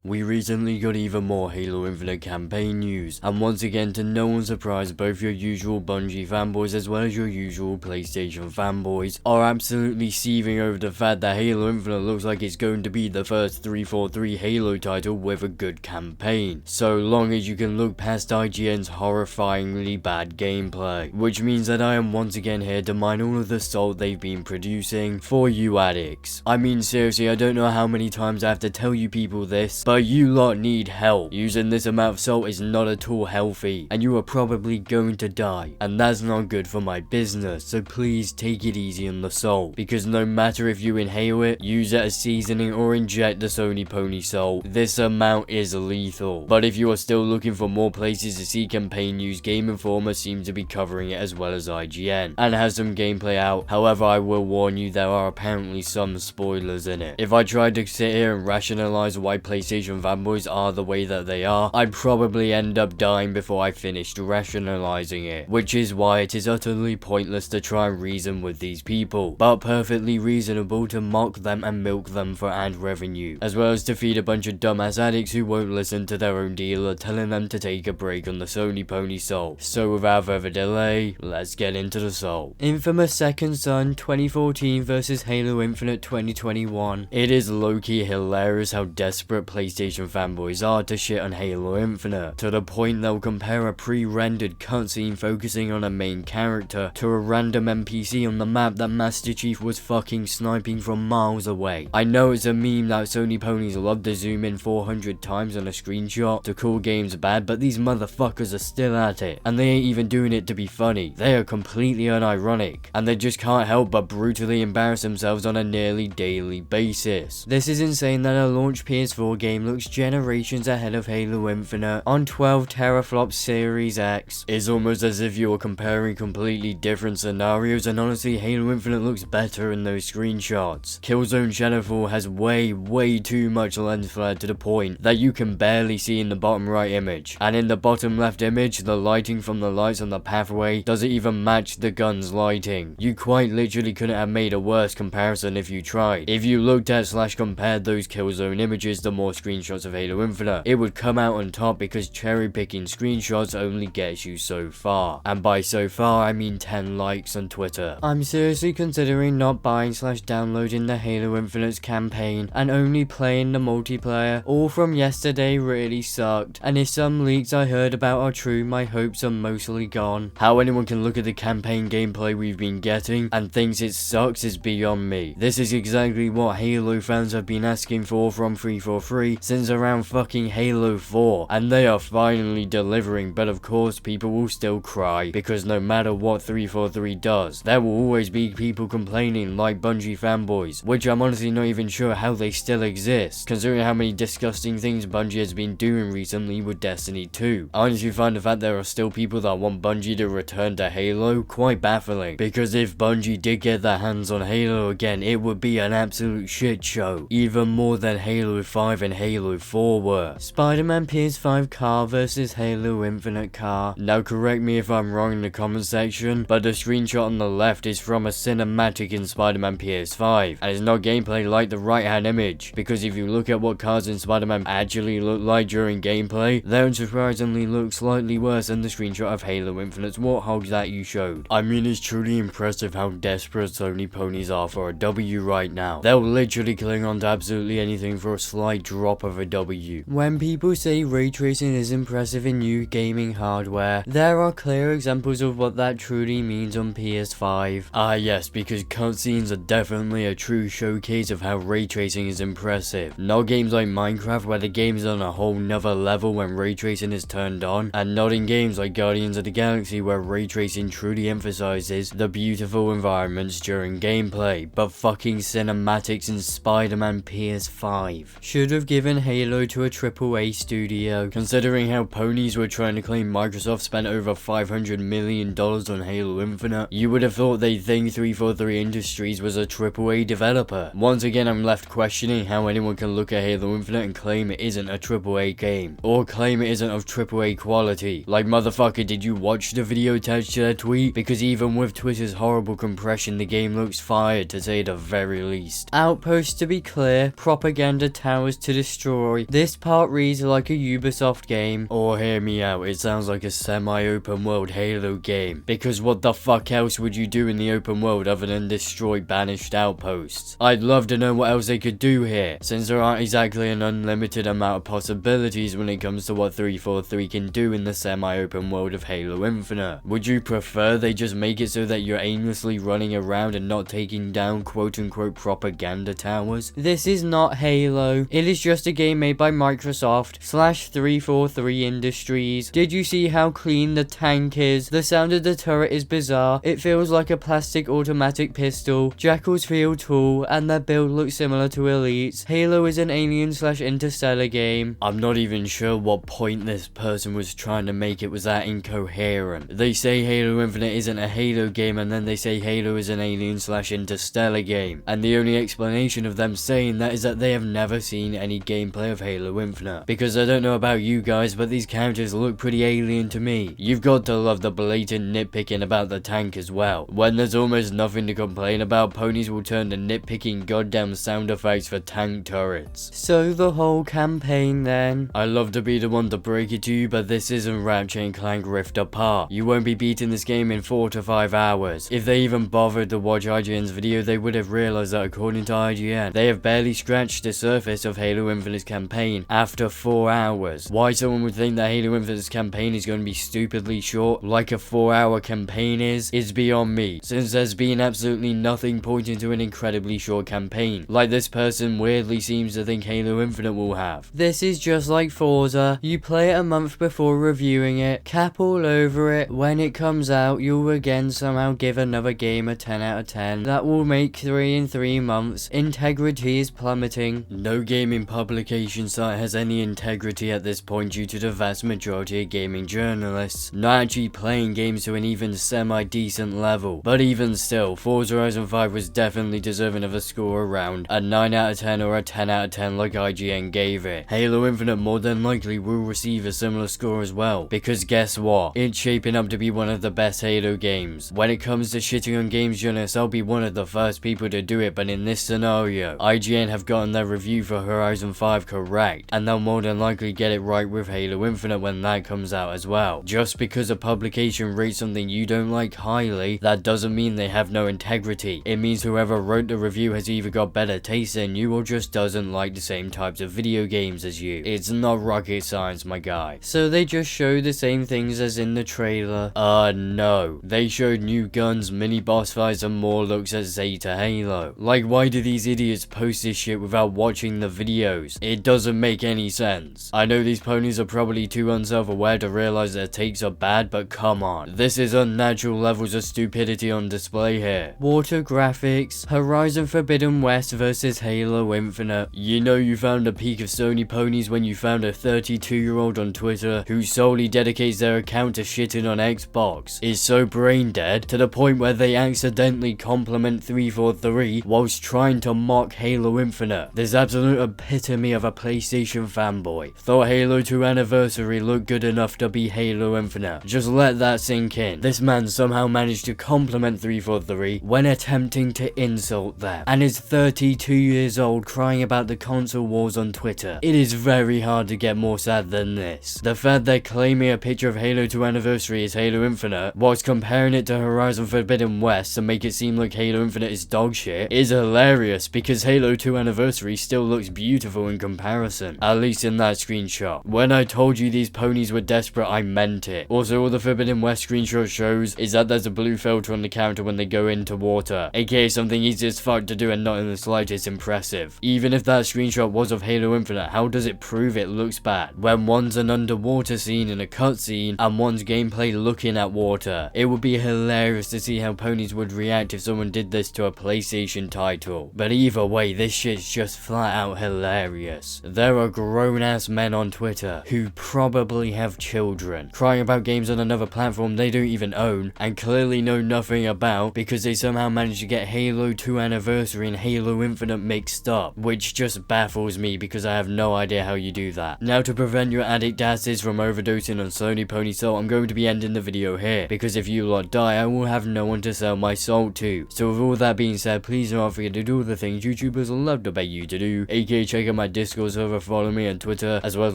We recently got even more Halo Infinite campaign news, and once again, to no one's surprise, both your usual Bungie fanboys as well as your usual PlayStation fanboys are absolutely seething over the fact that Halo Infinite looks like it's going to be the first 343 Halo title with a good campaign, so long as you can look past IGN's horrifyingly bad gameplay, which means that I am once again here to mine all of the salt they've been producing for you addicts. I mean seriously, I don't know how many times I have to tell you people this, but you lot need help. Using this amount of salt is not at all healthy, and you are probably going to die, and that's not good for my business, so please take it easy on the salt, because no matter if you inhale it, use it as seasoning, or inject the Sony Pony salt, this amount is lethal. But if you are still looking for more places to see campaign news, Game Informer seems to be covering it as well as IGN, and has some gameplay out. However, I will warn you, there are apparently some spoilers in it. If I tried to sit here and rationalize why PlayStation fanboys are the way that they are, I'd probably end up dying before I finished rationalizing it, which is why it is utterly pointless to try and reason with these people, but perfectly reasonable to mock them and milk them for ad revenue, as well as to feed a bunch of dumbass addicts who won't listen to their own dealer telling them to take a break on the Sony Pony salt. So without further delay, let's get into the salt. Infamous Second Son 2014 vs Halo Infinite 2021. It is low-key hilarious how desperate PlayStation fanboys are to shit on Halo Infinite, to the point they'll compare a pre-rendered cutscene focusing on a main character to a random NPC on the map that Master Chief was fucking sniping from miles away. I know it's a meme that Sony Ponies love to zoom in 400 times on a screenshot to call games bad, but these motherfuckers are still at it, and they ain't even doing it to be funny. They are completely unironic, and they just can't help but brutally embarrass themselves on a nearly daily basis. This is insane that a launch PS4 game looks generations ahead of Halo Infinite on 12 teraflops Series X. It's almost as if you are comparing completely different scenarios, and honestly, Halo Infinite looks better in those screenshots. Killzone Shadowfall has way too much lens flare to the point that you can barely see in the bottom right image, and in the bottom left image, the lighting from the lights on the pathway doesn't even match the gun's lighting. You quite literally couldn't have made a worse comparison if you tried. If you looked at / compared those Killzone images to more screenshots of Halo Infinite, it would come out on top, because cherry picking screenshots only gets you so far, and by so far I mean 10 likes on Twitter. I'm seriously considering not buying / downloading the Halo Infinite's campaign and only playing the multiplayer. All from yesterday really sucked, and if some leaks I heard about are true, my hopes are mostly gone. How anyone can look at the campaign gameplay we've been getting and thinks it sucks is beyond me. This is exactly what Halo fans have been asking for from 343 since around fucking Halo 4, and they are finally delivering. But of course, people will still cry, because no matter what 343 does, there will always be people complaining, like Bungie fanboys, which I'm honestly not even sure how they still exist, considering how many disgusting things Bungie has been doing recently with Destiny 2. I honestly find the fact there are still people that want Bungie to return to Halo quite baffling, because if Bungie did get their hands on Halo again, it would be an absolute shit show, even more than Halo 5 and Halo 4 were. Spider-Man PS5 car versus Halo Infinite car. Now correct me if I'm wrong in the comment section, but the screenshot on the left is from a cinematic in Spider-Man PS5, and it's not gameplay like the right hand image, because if you look at what cars in Spider-Man actually look like during gameplay, they unsurprisingly look slightly worse than the screenshot of Halo Infinite's Warthogs that you showed. I mean, it's truly impressive how desperate Sony Ponies are for a W right now. They'll literally cling on to absolutely anything for a slight drop of a W. When people say ray tracing is impressive in new gaming hardware, there are clear examples of what that truly means on PS5. Ah yes, because cutscenes are definitely a true showcase of how ray tracing is impressive. Not games like Minecraft, where the game is on a whole nother level when ray tracing is turned on, and not in games like Guardians of the Galaxy, where ray tracing truly emphasizes the beautiful environments during gameplay, but fucking cinematics in Spider-Man PS5 should have given Halo to a AAA studio. Considering how ponies were trying to claim Microsoft spent over $500 million on Halo Infinite, you would have thought they'd think 343 Industries was a AAA developer. Once again, I'm left questioning how anyone can look at Halo Infinite and claim it isn't a AAA game, or claim it isn't of AAA quality. Like, motherfucker, did you watch the video attached to their tweet? Because even with Twitter's horrible compression, the game looks fired, to say the very least. Outpost, to be clear, propaganda towers to destroy. This part reads like a Ubisoft game. Or hear me out, it sounds like a semi-open world Halo game. Because what the fuck else would you do in the open world other than destroy banished outposts? I'd love to know what else they could do here, since there aren't exactly an unlimited amount of possibilities when it comes to what 343 can do in the semi-open world of Halo Infinite. Would you prefer they just make it so that you're aimlessly running around and not taking down quote-unquote propaganda towers? This is not Halo. It is just a game made by Microsoft / 343 Industries. Did you see how clean the tank is? The sound of the turret is bizarre. It feels like a plastic automatic pistol. Jackals feel tall, and their build looks similar to Elite's. Halo is an alien / interstellar game. I'm not even sure what point this person was trying to make. It was that incoherent. They say Halo Infinite isn't a Halo game, and then they say Halo is an alien / interstellar game. And the only explanation of them saying that is that they have never seen any gameplay of Halo Infinite. Because I don't know about you guys, but these characters look pretty alien to me. You've got to love the blatant nitpicking about the tank as well. When there's almost nothing to complain about, ponies will turn to nitpicking goddamn sound effects for tank turrets. So the whole campaign then. I love to be the one to break it to you, but this isn't Ratchet & Clank Rift Apart. You won't be beating this game in 4 to 5 hours. If they even bothered to watch IGN's video, they would have realized that according to IGN, they have barely scratched the surface of Halo Infinite's campaign after 4 hours. Why someone would think that Halo Infinite's campaign is going to be stupidly short, like a 4-hour campaign is beyond me, since there's been absolutely nothing pointing to an incredibly short campaign, like this person weirdly seems to think Halo Infinite will have. This is just like Forza. You play it a month before reviewing it, cap all over it. When it comes out, you'll again somehow give another game a 10 out of 10. That will make 3 in 3 months. Integrity is plummeting. No gaming publication site has any integrity at this point due to the vast majority of gaming journalists not actually playing games to an even semi-decent level. But even still, Forza Horizon 5 was definitely deserving of a score around a 9 out of 10 or a 10 out of 10 like IGN gave it. Halo Infinite more than likely will receive a similar score as well, because guess what? It's shaping up to be one of the best Halo games. When it comes to shitting on games journalists, I'll be one of the first people to do it, but in this scenario, IGN have gotten their review for Horizon 5 correct, and they'll more than likely get it right with Halo Infinite when that comes out as well. Just because a publication rates something you don't like highly, that doesn't mean they have no integrity. It means whoever wrote the review has either got better taste than you or just doesn't like the same types of video games as you. It's not rocket science, my guy. So they just show the same things as in the trailer. No. They showed new guns, mini boss fights, and more looks at Zeta Halo. Like, why do these idiots post this shit without watching the videos? It doesn't make any sense. I know these ponies are probably too unself-aware to realize their takes are bad, but come on. This is unnatural levels of stupidity on display here. Water graphics, Horizon Forbidden West versus Halo Infinite. You know you found a peak of Sony ponies when you found a 32-year-old on Twitter who solely dedicates their account to shitting on Xbox. Is so brain dead to the point where they accidentally compliment 343 whilst trying to mock Halo Infinite. This absolute epitome of a PlayStation fanboy. Thought Halo 2 Anniversary looked good enough to be Halo Infinite. Just let that sink in. This man somehow managed to compliment 343 when attempting to insult them, and is 32 years old crying about the console wars on Twitter. It is very hard to get more sad than this. The fact they're claiming a picture of Halo 2 Anniversary is Halo Infinite, whilst comparing it to Horizon Forbidden West to make it seem like Halo Infinite is dog shit, is hilarious because Halo 2 Anniversary still looks beautiful in comparison, at least in that screenshot. When I told you these ponies were desperate, I meant it. Also, all the Forbidden West screenshot shows is that there's a blue filter on the counter when they go into water, aka something easy as fuck to do and not in the slightest impressive. Even if that screenshot was of Halo Infinite, how does it prove it looks bad when one's an underwater scene in a cutscene and one's gameplay looking at water? It would be hilarious to see how ponies would react if someone did this to a PlayStation title. But either way, this shit's just flat out hilarious. There are grown ass men on Twitter who probably have children crying about games on another platform they don't even own and clearly know nothing about because they somehow managed to get Halo 2 Anniversary and Halo Infinite mixed up, which just baffles me because I have no idea how you do that. Now, to prevent your addict asses from overdosing on Sony Pony Salt, I'm going to be ending the video here because if you lot die, I will have no one to sell my salt to. So with all that being said, please do not forget to do all the things YouTubers love to beg you to do, aka check out my my Discord server, follow me on Twitter, as well as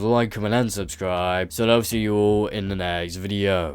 like, comment, and subscribe. So I'll see you all in the next video.